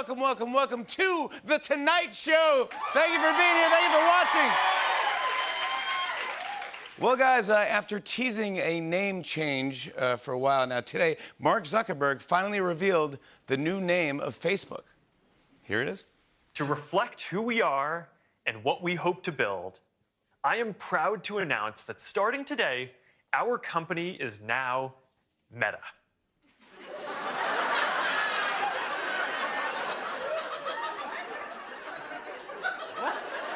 welcome, welcome, welcome to The Tonight Show. Thank you for being here. Thank you for watching. Well, guys, after teasing a name change for a while now, today, Mark Zuckerberg finally revealed the new name of Facebook. Here it is. To reflect who we are and what we hope to build, I am proud to announce that starting today, our company is now Meta.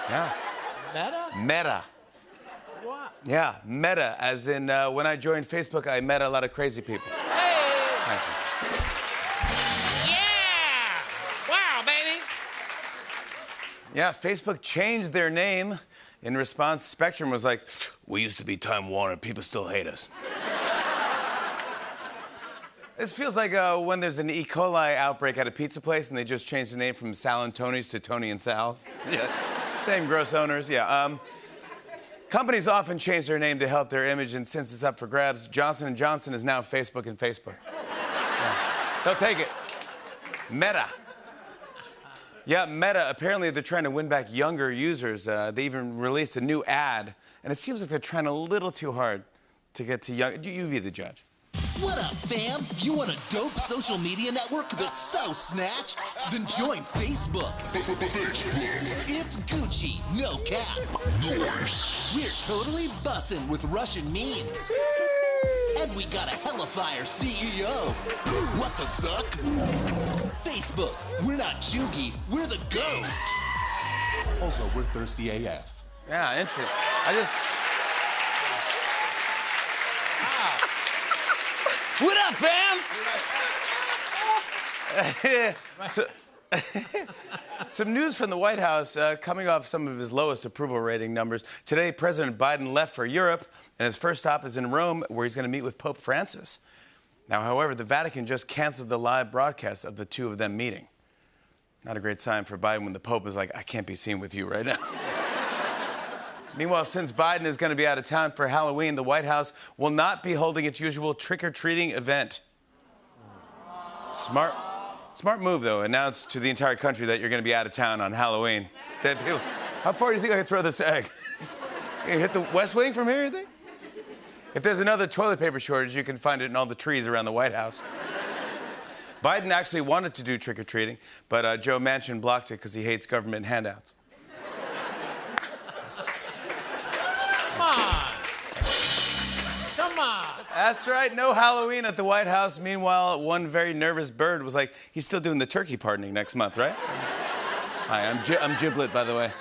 Yeah. Meta? Meta. What? Yeah, Meta, as in when I joined Facebook, I met a lot of crazy people. Hey! Thank you. Yeah! Wow, baby! Yeah, Facebook changed their name. In response, Spectrum was like, we used to be Time Warner, people still hate us. This feels like when there's an E. coli outbreak at a pizza place and they just changed the name from Sal and Tony's to Tony and Sal's. Yeah, same gross owners, yeah. Companies often change their name to help their image, and since it's up for grabs, Johnson & Johnson is now Facebook and Facebook. Yeah. They'll take it. Meta. Yeah, Meta, apparently they're trying to win back younger users. They even released a new ad, and it seems like they're trying a little too hard to get to young... You be the judge. What up, fam? You want a dope social media network that's so snatched? Then join Facebook. It's Gucci, no cap. Nice. We're totally bussin' with Russian memes. And we got a hellafire CEO. What the suck? Facebook, we're not Jugi, we're the GOAT. Also, we're thirsty AF. Yeah, interesting. What up, fam? Some news from the White House coming off some of his lowest approval rating numbers. Today, President Biden left for Europe, and his first stop is in Rome, where he's going to meet with Pope Francis. Now, however, the Vatican just canceled the live broadcast of the two of them meeting. Not a great sign for Biden when the Pope is like, I can't be seen with you right now. Meanwhile, since Biden is going to be out of town for Halloween, the White House will not be holding its usual trick-or-treating event. Smart move, though. Announce to the entire country that you're going to be out of town on Halloween. How far do you think I can throw this egg? Can you hit the West Wing from here, you think? If there's another toilet paper shortage, you can find it in all the trees around the White House. Biden actually wanted to do trick-or-treating, but Joe Manchin blocked it because he hates government handouts. Come on! That's right, no Halloween at the White House. Meanwhile, one very nervous bird was like, he's still doing the turkey pardoning next month, right? Hi, I'm Giblet, by the way.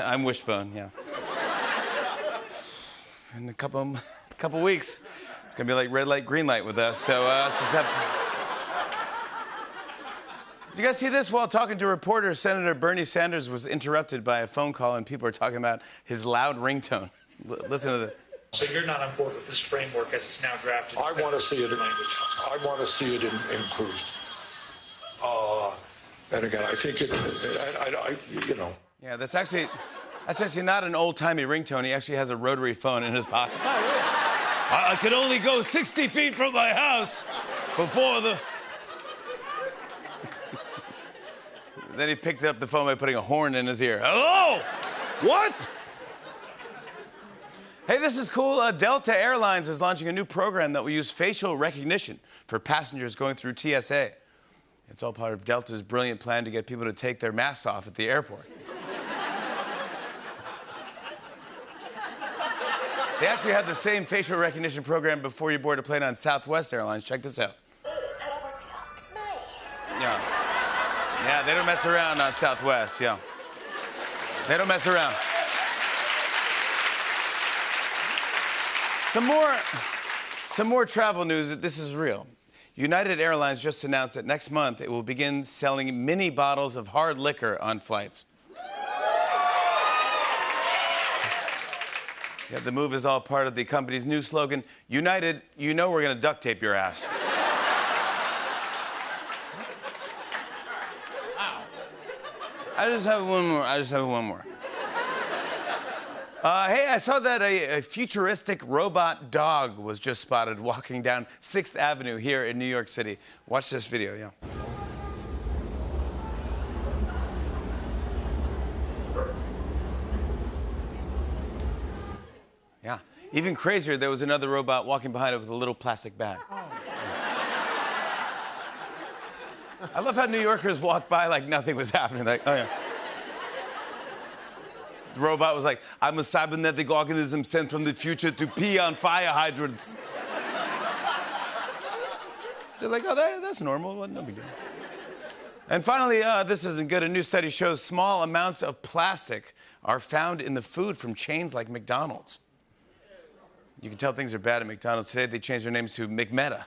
I'm Wishbone, yeah. In a couple weeks, it's gonna be like red light, green light with us, so just have to... Did you guys see this? While talking to reporters, Senator Bernie Sanders was interrupted by a phone call, and people are talking about his loud ringtone. Listen to this. So you're not on board with this framework as it's now drafted? I want to see it. I want to see it improved. And again, I think you know. Yeah, that's actually not an old-timey ringtone. He actually has a rotary phone in his pocket. Oh, really? I could only go 60 feet from my house before the... Then he picked up the phone by putting a horn in his ear. Hello? What? Hey, this is cool. Delta Airlines is launching a new program that will use facial recognition for passengers going through TSA. It's all part of Delta's brilliant plan to get people to take their masks off at the airport. They actually had the same facial recognition program before you board a plane on Southwest Airlines. Check this out. Yeah, they don't mess around on Southwest, yeah. They don't mess around. Some more travel news. This is real. United Airlines just announced that next month it will begin selling mini bottles of hard liquor on flights. Yeah, the move is all part of the company's new slogan, United, you know we're gonna duct tape your ass. I just have one more. Hey, I saw that a futuristic robot dog was just spotted walking down 6th Avenue here in New York City. Watch this video, yeah. Even crazier, there was another robot walking behind it with a little plastic bag. I love how New Yorkers walk by like nothing was happening. Like, oh yeah. The robot was like, I'm a cybernetic organism sent from the future to pee on fire hydrants. They're like, oh, that's normal. No big deal. And finally, this isn't good. A new study shows small amounts of plastic are found in the food from chains like McDonald's. You can tell things are bad at McDonald's. Today, they changed their names to McMeta.